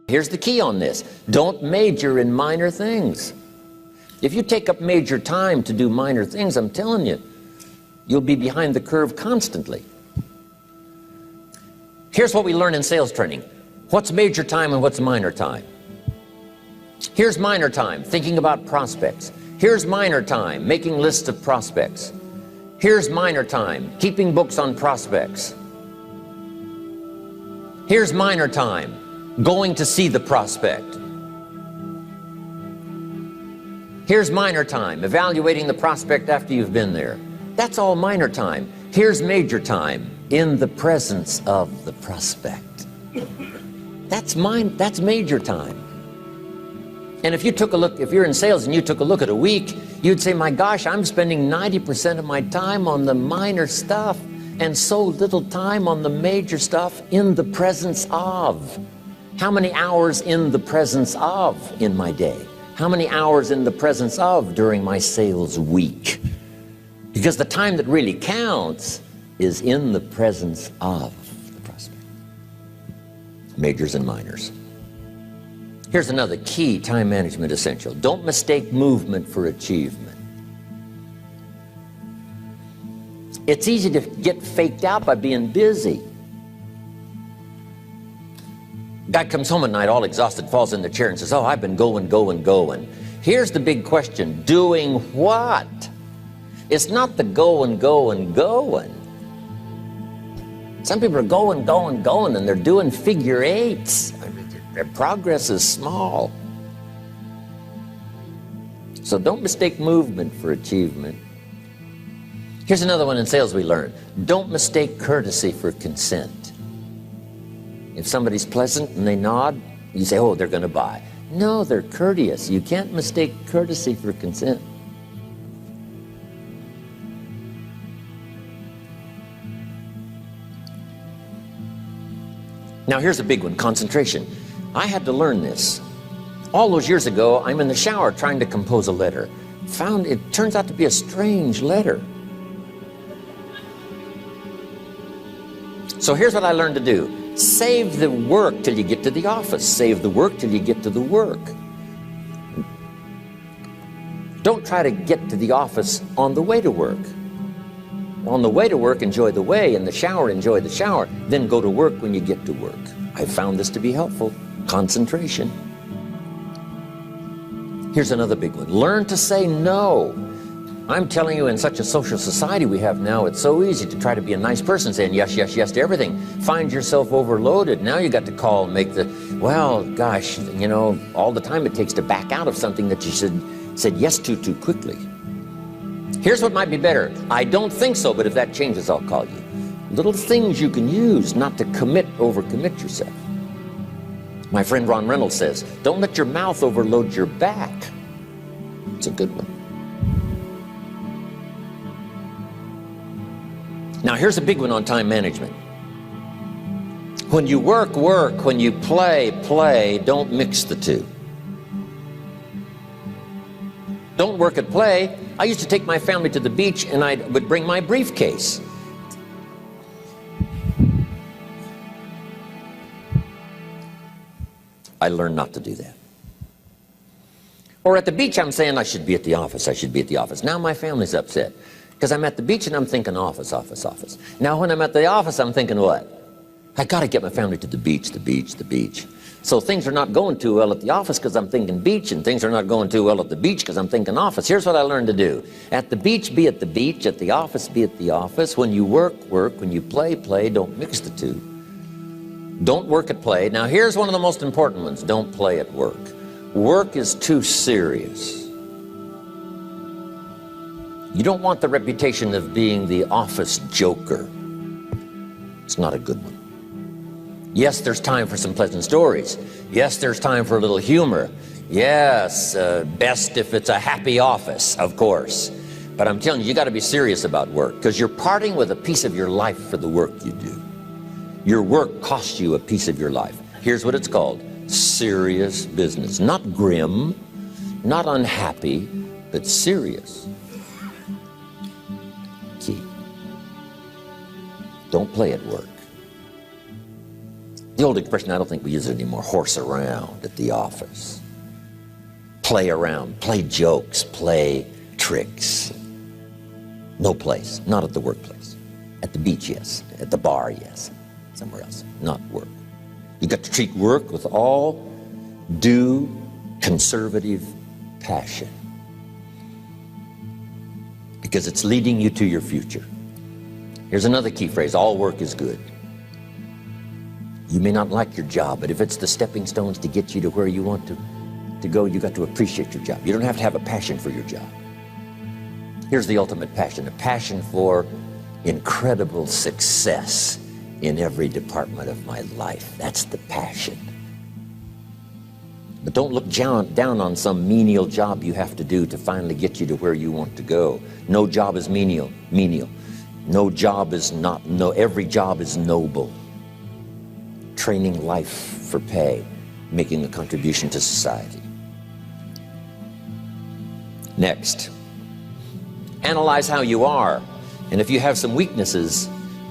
Here's the key on this. Don't major in minor things. If you take up major time to do minor things, I'm telling you, you'll be behind the curve constantly. Here's what we learn in sales training. What's major time and what's minor time? Here's minor time, thinking about prospects. Here's minor time, making lists of prospects. Here's minor time, keeping books on prospects. Here's minor time, going to see the prospect. Here's minor time, evaluating the prospect after you've been there. That's all minor time. Here's major time, in the presence of the prospect. That's major time. And if you took a look, if you're in sales and you took a look at a week, you'd say, my gosh, I'm spending 90% of my time on the minor stuff and so little time on the major stuff in the presence of. How many hours in the presence of in my day? How many hours in the presence of during my sales week? Because the time that really counts is in the presence of the prospect. Majors and minors. Here's another key time management essential. Don't mistake movement for achievement. It's easy to get faked out by being busy. Guy comes home at night all exhausted, falls in the chair and says, oh, I've been going. Here's the big question, doing what? It's not the going. Some people are going, and they're doing figure eights. I mean, their progress is small. So don't mistake movement for achievement. Here's another one in sales we learned. Don't mistake courtesy for consent. If somebody's pleasant and they nod, you say, oh, they're going to buy. No, they're courteous. You can't mistake courtesy for consent. Now here's a big one, concentration. I had to learn this. All those years ago, I'm in the shower trying to compose a letter. Found it turns out to be a strange letter. So here's what I learned to do. Save the work till you get to the office. Save the work till you get to the work. Don't try to get to the office on the way to work. On the way to work, enjoy the way. In the shower, enjoy the shower. Then go to work when you get to work. I found this to be helpful. Concentration. Here's another big one. Learn to say no. I'm telling you, in such a social society we have now, it's so easy to try to be a nice person, saying yes to everything. Find yourself overloaded. Now you got to call and make the, well, gosh, you know, all the time it takes to back out of something that you said yes to too quickly. Here's what might be better. I don't think so, but if that changes, I'll call you. Little things you can use not to overcommit yourself. My friend Ron Reynolds says, don't let your mouth overload your back. It's a good one. Now here's a big one on time management. When you work, when you play, don't mix the two. Don't work at play. I used to take my family to the beach and I would bring my briefcase. I learned not to do that. Or at the beach, I'm saying I should be at the office. Now my family's upset. Because I'm at the beach and I'm thinking office. Now when I'm at the office, I'm thinking what? I got to get my family to the beach. So things are not going too well at the office because I'm thinking beach, and things are not going too well at the beach because I'm thinking office. Here's what I learned to do. At the beach, be at the beach. At the office, be at the office. When you work. When you play. Don't mix the two. Don't work at play. Now here's one of the most important ones. Don't play at work. Work is too serious. You don't want the reputation of being the office joker. It's not a good one. Yes, there's time for some pleasant stories. Yes, there's time for a little humor. Yes, best if it's a happy office, of course. But I'm telling you, you got to be serious about work, because you're parting with a piece of your life for the work you do. Your work costs you a piece of your life. Here's what it's called. Serious business. Not grim, not unhappy, but serious. Key. Don't play at work. The old expression, I don't think we use it anymore, horse around at the office. Play around, play jokes, play tricks. No place, not at the workplace. At the beach, yes. At the bar, yes. Somewhere else, not work. You've got to treat work with all due conservative passion, because it's leading you to your future. Here's another key phrase: all work is good. You may not like your job, but if it's the stepping stones to get you to where you want to go, you got to appreciate your job. You don't have to have a passion for your job. Here's the ultimate passion: a passion for incredible success in every department of my life. That's the passion. But don't look down on some menial job you have to do to finally get you to where you want to go. No job is menial. No job is not, every job is noble. Training life for pay, making a contribution to society. Next, analyze how you are. And if you have some weaknesses,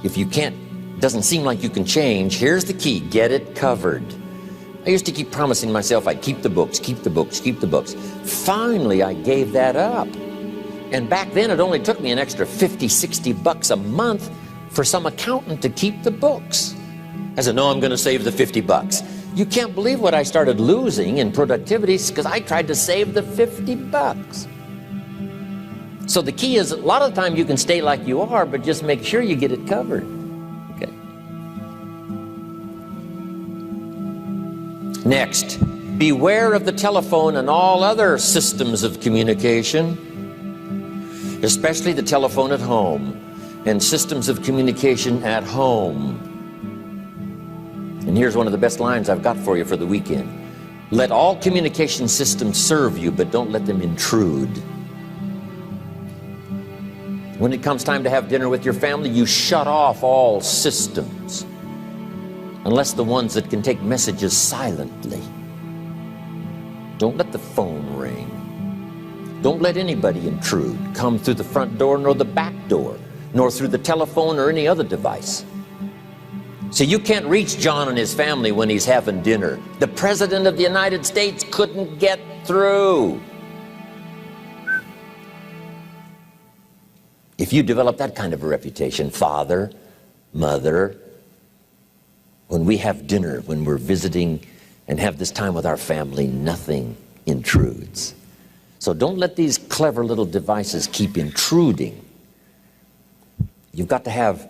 if you can't, doesn't seem like you can change, here's the key: get it covered. I used to keep promising myself I'd keep the books, keep the books, keep the books. Finally, I gave that up. And back then, it only took me an extra $50, $60 a month for some accountant to keep the books. I said, no, I'm going to save the $50. You can't believe what I started losing in productivity because I tried to save the $50. So the key is, a lot of the time you can stay like you are, but just make sure you get it covered. Okay. Next, beware of the telephone and all other systems of communication, especially the telephone at home and systems of communication at home. And here's one of the best lines I've got for you for the weekend: let all communication systems serve you, but don't let them intrude. When it comes time to have dinner with your family, you shut off all systems, unless the ones that can take messages silently. Don't let the phone ring. Don't let anybody intrude, come through the front door nor the back door, nor through the telephone or any other device. So you can't reach John and his family when he's having dinner. The President of the United States couldn't get through. If you develop that kind of a reputation, father, mother, when we have dinner, when we're visiting and have this time with our family, nothing intrudes. So don't let these clever little devices keep intruding. You've got to have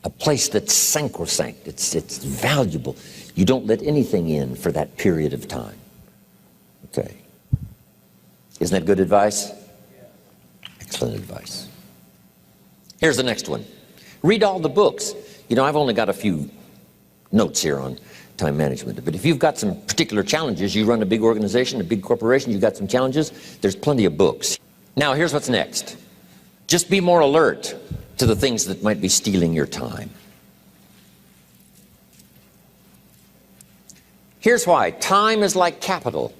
a place that's sacrosanct, it's valuable. You don't let anything in for that period of time. Okay. Isn't that good advice? Excellent advice. Here's the next one. Read all the books. You know, I've only got a few notes here on time management, but if you've got some particular challenges, you run a big organization, a big corporation, you've got some challenges, there's plenty of books. Now, here's what's next. Just be more alert to the things that might be stealing your time. Here's why. Time is like capital.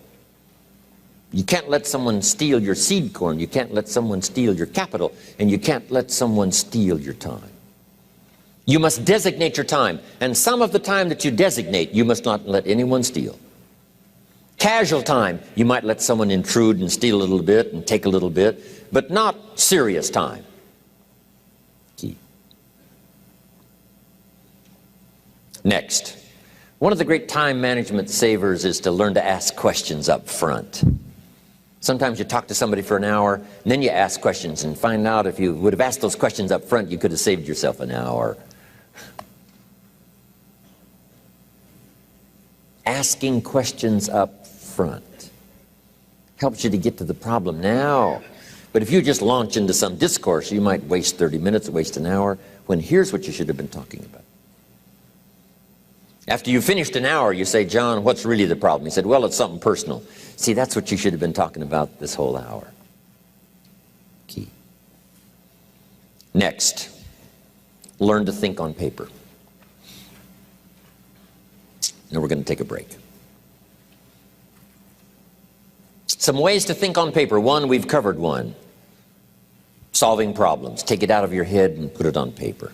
You can't let someone steal your seed corn. You can't let someone steal your capital. And you can't let someone steal your time. You must designate your time. And some of the time that you designate, you must not let anyone steal. Casual time, you might let someone intrude and steal a little bit and take a little bit, but not serious time. Key. Next, one of the great time management savers is to learn to ask questions up front. Sometimes you talk to somebody for an hour, and then you ask questions and find out if you would have asked those questions up front, you could have saved yourself an hour. Asking questions up front helps you to get to the problem now. But if you just launch into some discourse, you might waste 30 minutes, waste an hour, when here's what you should have been talking about. After you finished an hour, you say, John, what's really the problem? He said, well, it's something personal. See, that's what you should have been talking about this whole hour. Key. Next, learn to think on paper. Now we're going to take a break. Some ways to think on paper. One, we've covered one. Solving problems. Take it out of your head and put it on paper.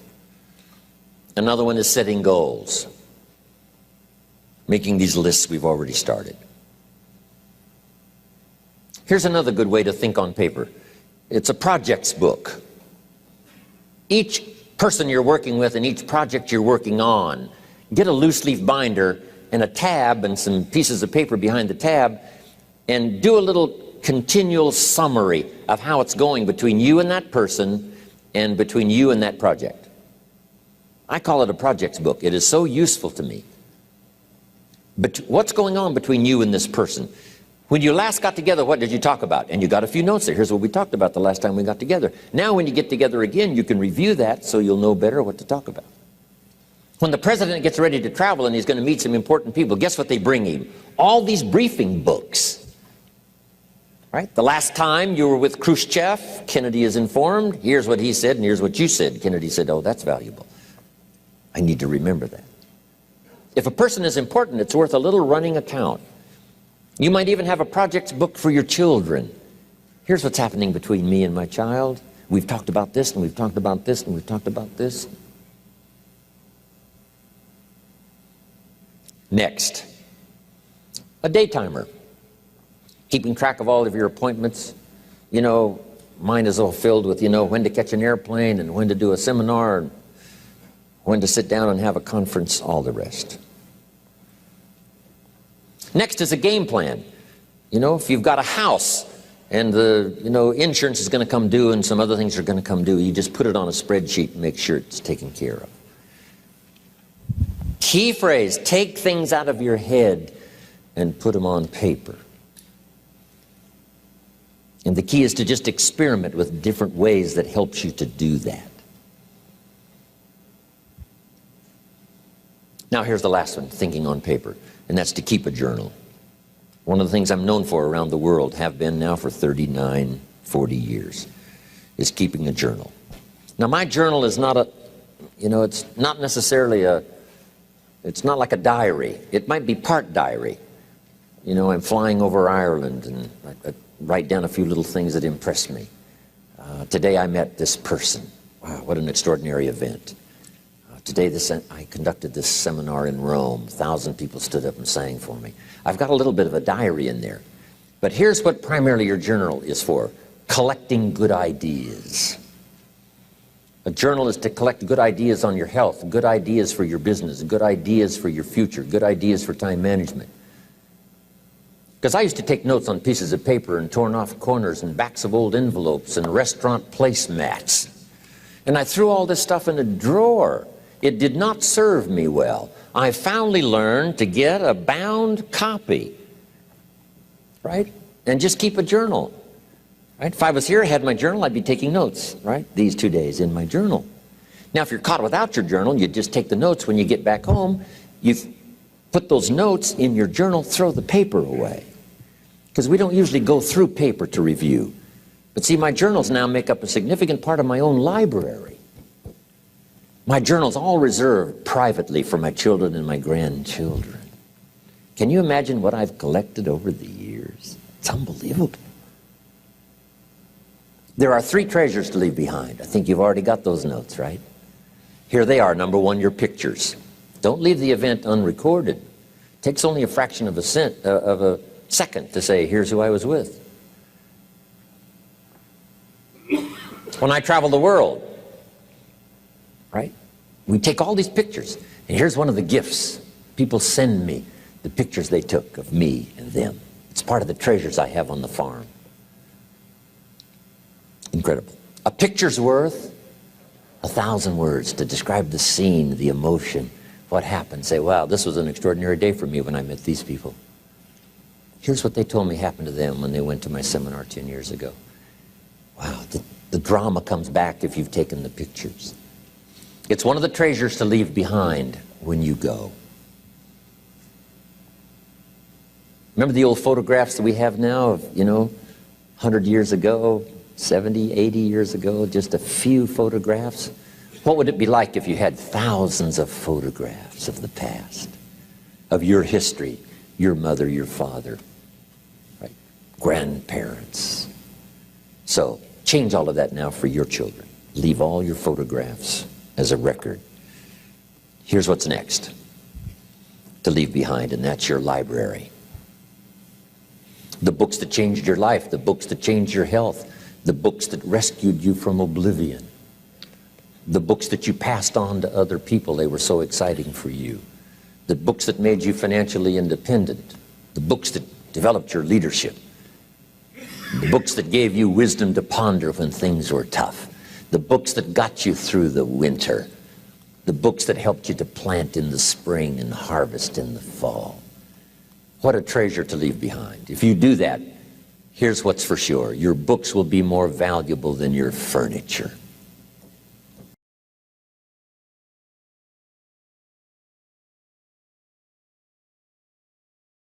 Another one is setting goals. Making these lists we've already started. Here's another good way to think on paper. It's a projects book. Each person you're working with and each project you're working on, get a loose leaf binder and a tab and some pieces of paper behind the tab, and do a little continual summary of how it's going between you and that person and between you and that project. I call it a projects book. It is so useful to me. But what's going on between you and this person? When you last got together, what did you talk about? And you got a few notes there. Here's what we talked about the last time we got together. Now when you get together again, you can review that so you'll know better what to talk about. When the president gets ready to travel and he's going to meet some important people, guess what they bring him? All these briefing books. Right? The last time you were with Khrushchev, Kennedy is informed. Here's what he said and here's what you said. Kennedy said, oh, that's valuable. I need to remember that. If a person is important, it's worth a little running account. You might even have a projects book for your children. Here's what's happening between me and my child. We've talked about this, and we've talked about this, and we've talked about this. Next, a day timer. Keeping track of all of your appointments. You know, mine is all filled with, you know, when to catch an airplane and when to do a seminar and when to sit down and have a conference, all the rest. Next is a game plan. You know, if you've got a house and the, insurance is going to come due and some other things are going to come due, you just put it on a spreadsheet and make sure it's taken care of. Key phrase, take things out of your head and put them on paper. And the key is to just experiment with different ways that helps you to do that. Now here's the last one, thinking on paper, and that's to keep a journal. One of the things I'm known for around the world, have been now for 39, 40 years, is keeping a journal. Now my journal is not a, it's not necessarily it's not like a diary. It might be part diary. I'm flying over Ireland and I write down a few little things that impress me. Today I met this person. Wow, what an extraordinary event. Today I conducted this seminar in Rome. 1,000 people stood up and sang for me. I've got a little bit of a diary in there. But here's what primarily your journal is for. Collecting good ideas. A journal is to collect good ideas on your health, good ideas for your business, good ideas for your future, good ideas for time management. Because I used to take notes on pieces of paper and torn off corners and backs of old envelopes and restaurant placemats. And I threw all this stuff in a drawer. It did not serve me well. I finally learned to get a bound copy, right? And just keep a journal, right? If I was here, I had my journal, I'd be taking notes, right? These 2 days in my journal. Now, if you're caught without your journal, you just take the notes. When you get back home, you put those notes in your journal, throw the paper away. Because we don't usually go through paper to review. But see, my journals now make up a significant part of my own library. My journal's all reserved privately for my children and my grandchildren. Can you imagine what I've collected over the years? It's unbelievable. There are 3 treasures to leave behind. I think you've already got those notes, right? Here they are. Number 1, your pictures. Don't leave the event unrecorded. It takes only a fraction of a second to say, here's who I was with. When I travel the world, right? We take all these pictures, and here's one of the gifts. People send me the pictures they took of me and them. It's part of the treasures I have on the farm. Incredible. A picture's worth 1,000 words to describe the scene, the emotion, what happened. Say, wow, this was an extraordinary day for me when I met these people. Here's what they told me happened to them when they went to my seminar 10 years ago. Wow, the drama comes back if you've taken the pictures. It's one of the treasures to leave behind when you go. Remember the old photographs that we have now of, 100 years ago, 70, 80 years ago, just a few photographs? What would it be like if you had thousands of photographs of the past, of your history, your mother, your father, right? Grandparents? So change all of that now for your children. Leave all your photographs as a record Here's what's next to leave behind, and that's your library. The books that changed your life, the books that changed your health, the books that rescued you from oblivion, the books that you passed on to other people, they were so exciting for you, the books that made you financially independent, the books that developed your leadership, the books that gave you wisdom to ponder when things were tough, the books that got you through the winter, the books that helped you to plant in the spring and harvest in the fall. What a treasure to leave behind. If you do that, here's what's for sure. Your books will be more valuable than your furniture.